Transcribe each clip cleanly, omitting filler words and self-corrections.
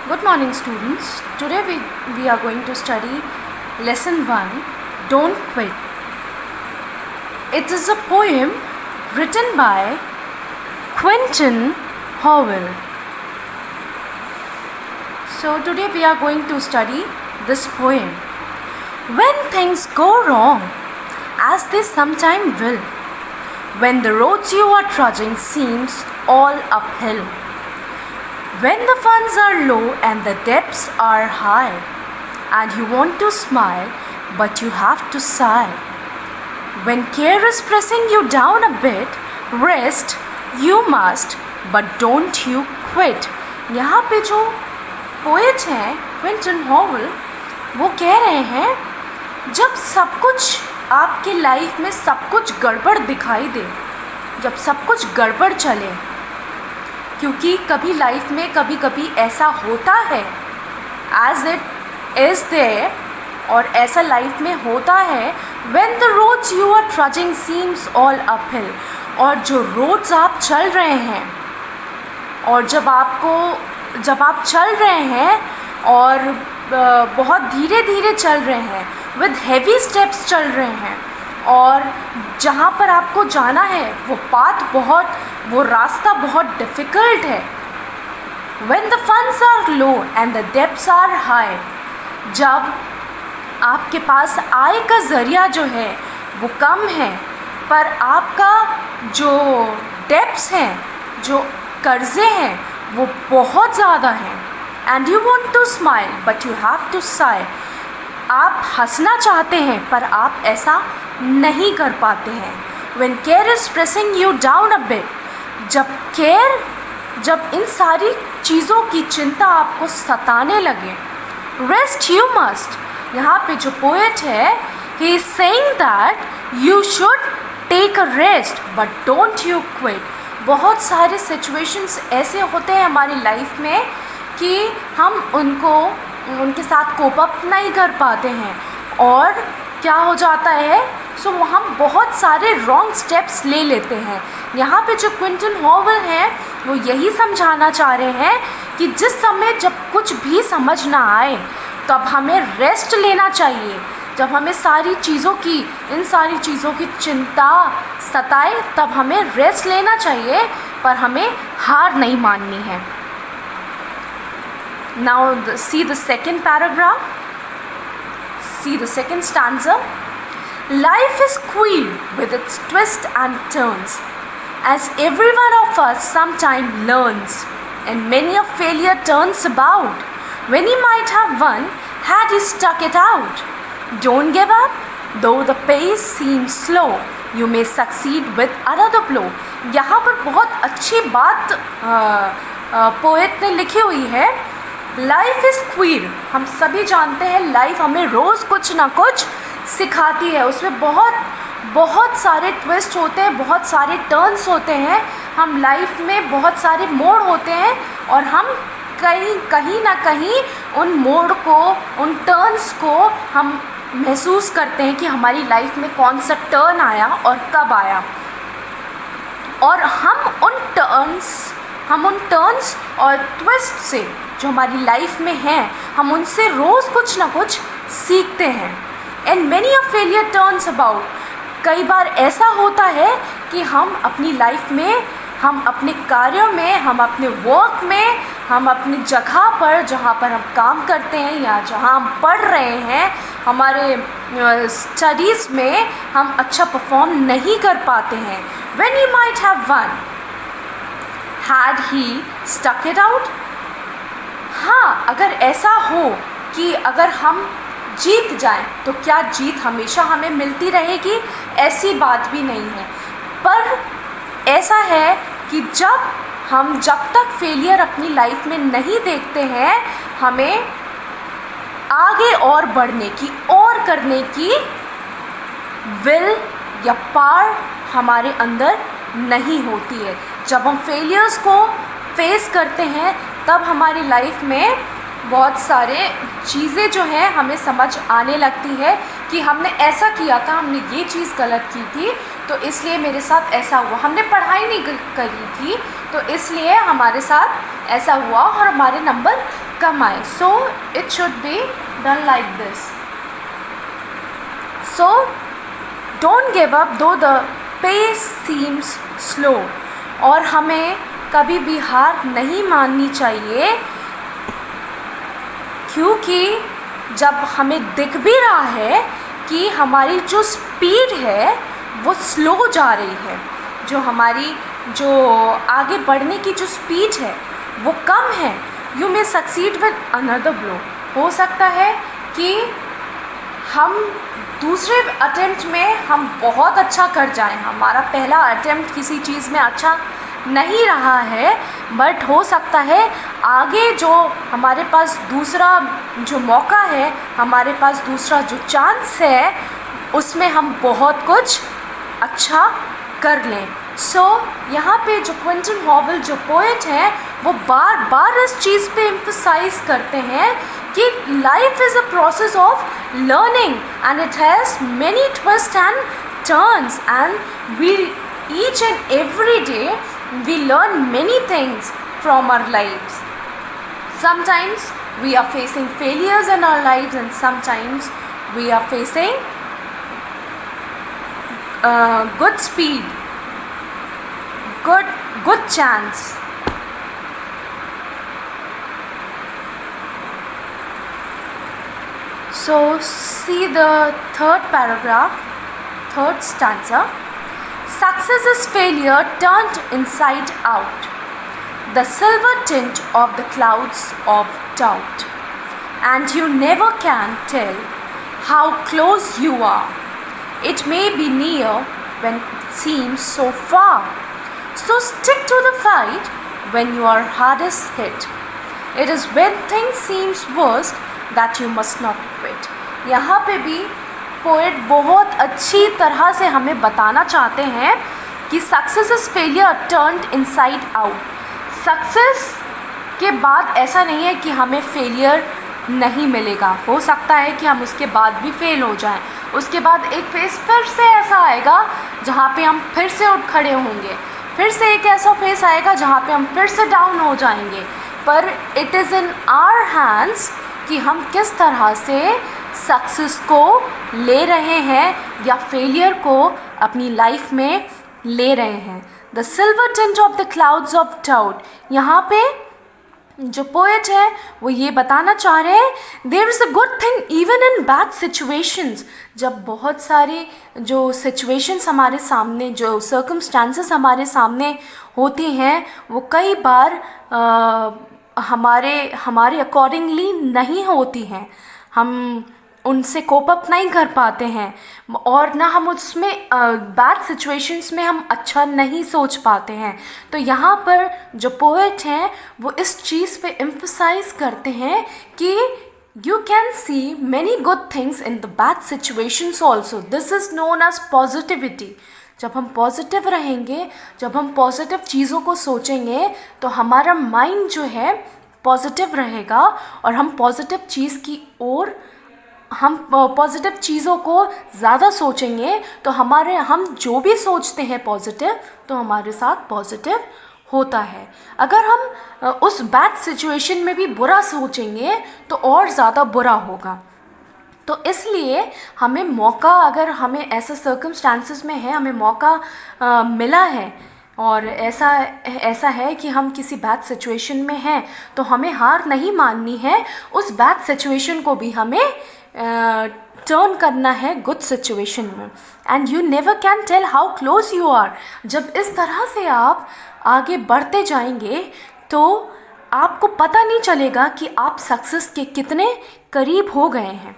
Good morning, students. Today we are going to study lesson 1, Don't Quit. It is a poem written by Quentin Howell. So today we are going to study this poem. When things go wrong, as they sometimes will, when the roads you are trudging seems all uphill, when the funds are low and the debts are high, and you want to smile but you have to sigh, when care is pressing you down a bit, rest you must but don't you quit. यहाँ पे जो poet हैं Quinton हॉवेल, वो कह रहे हैं जब सब कुछ आपके लाइफ में सब कुछ गड़बड़ दिखाई दे, जब सब कुछ गड़बड़ चले, क्योंकि कभी लाइफ में कभी कभी ऐसा होता है, एज इट इज़ देयर, और ऐसा लाइफ में होता है when the roads you are trudging seems all uphill, और जो रोड्स आप चल रहे हैं और जब आप चल रहे हैं और बहुत धीरे धीरे चल रहे हैं, विद हेवी स्टेप्स चल रहे हैं, और जहाँ पर आपको जाना है वो रास्ता बहुत डिफ़िकल्ट है. When the funds are low and the debts are high, जब आपके पास आय का ज़रिया जो है वो कम है, पर आपका जो डेब्ट्स हैं, जो कर्ज़े हैं, वो बहुत ज़्यादा हैं, and you want to smile but you have to sigh, आप हंसना चाहते हैं पर आप ऐसा नहीं कर पाते हैं. When care is pressing you down a bit, जब इन सारी चीज़ों की चिंता आपको सताने लगे, rest you must. यहाँ पे जो पोएट है, he is saying that you should take a rest but don't you quit. बहुत सारे सिचुएशंस ऐसे होते हैं हमारी लाइफ में कि हम उनके साथ कोप अप नहीं कर पाते हैं, और क्या हो जाता है, सो हम बहुत सारे रॉन्ग स्टेप्स ले लेते हैं. यहाँ पे जो क्विंटन हॉवेल हैं वो यही समझाना चाह रहे हैं कि जिस समय जब कुछ भी समझ ना आए तब हमें रेस्ट लेना चाहिए. जब हमें इन सारी चीज़ों की चिंता सताए तब हमें रेस्ट लेना चाहिए, पर हमें हार नहीं माननी है. Now see the second paragraph. See the second stanza. Life is queer with its twists and turns, as every one of us sometime learns, and many a failure turns about, when he might have won had he stuck it out. Don't give up, though the pace seems slow, you may succeed with another blow. यहाँ पर बहुत अच्छी बात poet ने लिखी हुई है. Life is queer. हम सभी जानते हैं लाइफ हमें रोज़ कुछ ना कुछ सिखाती है. उसमें बहुत सारे ट्विस्ट होते हैं, बहुत सारे टर्न्स होते हैं. हम लाइफ में बहुत सारे मोड़ होते हैं, और हम कहीं ना कहीं उन मोड़ को, उन टर्न्स को हम महसूस करते हैं कि हमारी लाइफ में कौन सा टर्न आया और कब आया. और हम उन टर्न्स और ट्विस्ट से जो हमारी लाइफ में हैं, हम उनसे रोज़ कुछ ना कुछ सीखते हैं. And many a failure turns about. कई बार ऐसा होता है कि हम अपनी लाइफ में, हम अपने कार्यों में, हम अपने वर्क में, हम अपनी जगह पर जहाँ पर हम काम करते हैं या जहाँ हम पढ़ रहे हैं, हमारे स्टडीज़ में हम अच्छा परफॉर्म नहीं कर पाते हैं. When he might have won, had he stuck it out. हाँ, अगर ऐसा हो कि अगर हम जीत जाएं तो क्या जीत हमेशा हमें मिलती रहेगी? ऐसी बात भी नहीं है. पर ऐसा है कि जब तक फेलियर अपनी लाइफ में नहीं देखते हैं, हमें आगे और बढ़ने की और करने की विल या पावर हमारे अंदर नहीं होती है. जब हम फेलियर्स को फेस करते हैं तब हमारी लाइफ में बहुत सारे चीज़ें जो हैं हमें समझ आने लगती है कि हमने ऐसा किया था, हमने ये चीज़ गलत की थी, तो इसलिए मेरे साथ ऐसा हुआ। हमने पढ़ाई नहीं करी थी, तो इसलिए हमारे साथ ऐसा हुआ और हमारे नंबर कम आए। So it should be done like this. So don't give up दो द पेस सीम्स स्लो। और हमें कभी भी हार नहीं माननी चाहिए, क्योंकि जब हमें दिख भी रहा है कि हमारी जो स्पीड है वो स्लो जा रही है, जो आगे बढ़ने की जो स्पीड है वो कम है, you may succeed with another blow. हो सकता है कि हम दूसरे अटेम्प्ट में हम बहुत अच्छा कर जाएं, हमारा पहला अटेम्प्ट किसी चीज़ में अच्छा नहीं रहा है, बट हो सकता है आगे जो हमारे पास दूसरा जो मौका है, हमारे पास दूसरा जो चांस है, उसमें हम बहुत कुछ अच्छा कर लें। सो यहाँ पे जो क्विंटन हॉवेल जो पोएट हैं वो बार बार इस चीज़ पे एम्फसाइज करते हैं कि life is a process of learning and it has many twist and turns and we each and every day we learn many things from our lives. Sometimes we are facing failures in our lives and sometimes we are facing good speed, good chance. So see the third paragraph, third stanza. Success is failure turned inside out, the silver tint of the clouds of doubt, and you never can tell how close you are. It may be near when it seems so far. So stick to the fight when you are hardest hit. It is when things seems worst that you must not quit. यहाँ पे भी poet बहुत अच्छी तरह से हमें बताना चाहते हैं कि success is failure turned inside out. Success के बाद ऐसा नहीं है कि हमें फेलियर नहीं मिलेगा, हो सकता है कि हम उसके बाद भी फेल हो जाएं, उसके बाद एक फेस फिर से ऐसा आएगा जहाँ पे हम फिर से उठ खड़े होंगे, फिर से एक ऐसा फेस आएगा जहाँ पे हम फिर से डाउन हो जाएंगे। पर it is in our hands कि हम किस तरह से सक्सेस को ले रहे हैं या फेलियर को अपनी लाइफ में ले रहे हैं। The silver tint of the clouds of doubt, यहाँ पे जो पोएट है वो ये बताना चाह रहे हैं there is a good thing even in bad situations. जब बहुत सारे जो सिचुएशंस हमारे सामने, जो सर्कमस्टांसेस हमारे सामने होती हैं, वो कई बार हमारे अकॉर्डिंगली नहीं होती हैं, हम उनसे कोप अप नहीं कर पाते हैं और ना हम उसमें बैड सिचुएशंस में हम अच्छा नहीं सोच पाते हैं। तो यहाँ पर जो पोएट हैं वो इस चीज़ पे एम्फसाइज करते हैं कि you can see many good things in the bad situations also. This is known as positivity. जब हम पॉजिटिव रहेंगे, जब हम पॉजिटिव चीज़ों को सोचेंगे तो हमारा माइंड जो है पॉजिटिव रहेगा और हम पॉजिटिव चीज़ की ओर, हम पॉजिटिव चीज़ों को ज़्यादा सोचेंगे तो हम जो भी सोचते हैं पॉजिटिव तो हमारे साथ पॉजिटिव होता है। अगर हम उस बैड सिचुएशन में भी बुरा सोचेंगे तो और ज़्यादा बुरा होगा। तो इसलिए हमें मौका, अगर हमें ऐसा सर्कमस्टांसेस में है, हमें मौका मिला है और ऐसा है कि हम किसी बैड सिचुएशन में हैं, तो हमें हार नहीं माननी है, उस बैड सिचुएशन को भी हमें टर्न करना है गुड सिचुएशन में। And you never can tell how close you are. जब इस तरह से आप आगे बढ़ते जाएंगे तो आपको पता नहीं चलेगा कि आप सक्सेस के कितने करीब हो गए हैं,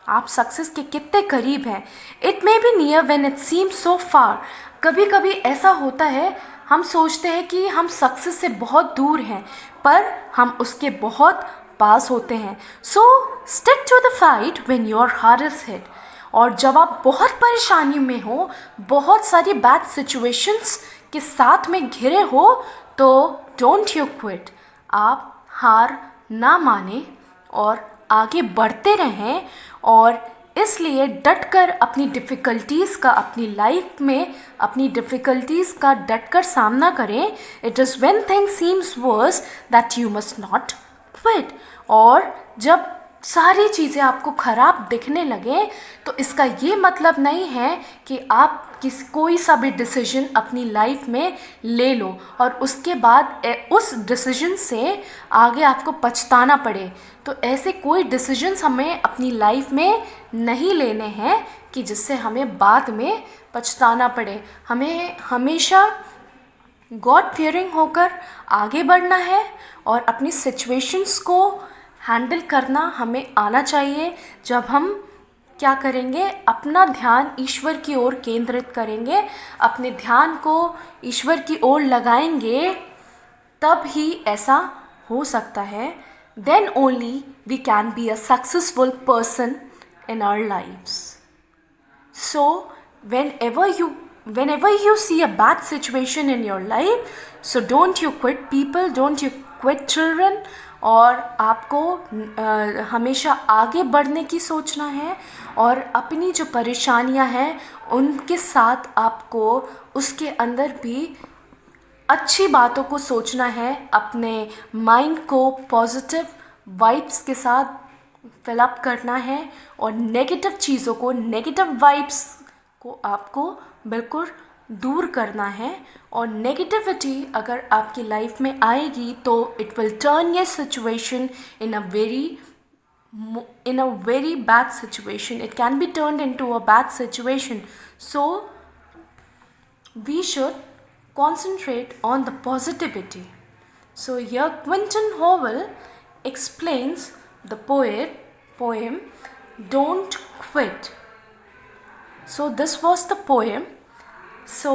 आप सक्सेस के कितने करीब हैं। It may be near when it seems so far. कभी कभी ऐसा होता है, हम सोचते हैं कि हम सक्सेस से बहुत दूर हैं, पर हम उसके बहुत पास होते हैं। So stick to the fight when your heart is hit. और जब आप बहुत परेशानी में हो, बहुत सारी बैड सिचुएशंस के साथ में घिरे हो, तो डोंट यू क्विट, आप हार ना माने और आगे बढ़ते रहें और इसलिए डट कर अपनी डिफ़िकल्टीज़ का अपनी लाइफ में अपनी डिफ़िकल्टीज़ का डट कर सामना करें. It is when things seems worse that you must not quit. और जब सारी चीज़ें आपको ख़राब दिखने लगे तो इसका ये मतलब नहीं है कि आप कोई सा भी डिसीजन अपनी लाइफ में ले लो और उसके बाद उस डिसीजन से आगे आपको पछताना पड़े. तो ऐसे कोई डिसीजंस हमें अपनी लाइफ में नहीं लेने हैं कि जिससे हमें बाद में पछताना पड़े. हमें हमेशा गॉड फियरिंग होकर आगे बढ़ना है और अपनी सिचुएशंस को हैंडल करना हमें आना चाहिए. जब हम क्या करेंगे, अपना ध्यान ईश्वर की ओर केंद्रित करेंगे, अपने ध्यान को ईश्वर की ओर लगाएंगे, तब ही ऐसा हो सकता है. Then only we can be a successful person in our lives. So whenever you see a bad situation in your life, so don't you quit people, don't you quit children. और आपको हमेशा आगे बढ़ने की सोचना है और अपनी जो परेशानियां हैं उनके साथ आपको उसके अंदर भी अच्छी बातों को सोचना है. अपने माइंड को पॉजिटिव वाइब्स के साथ फिलअप करना है और नेगेटिव चीज़ों को, नेगेटिव वाइब्स को आपको बिल्कुल दूर करना है. और नेगेटिविटी अगर आपकी लाइफ में आएगी तो it will turn your situation in a very bad situation. It can be turned into a bad situation. So we should concentrate on the positivity. So here Quentin Howell explains the poem Don't Quit. So this was the poem. So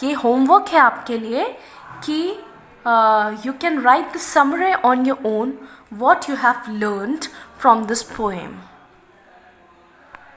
ये homework है आपके लिए कि you can write the summary on your own what you have learned from this poem.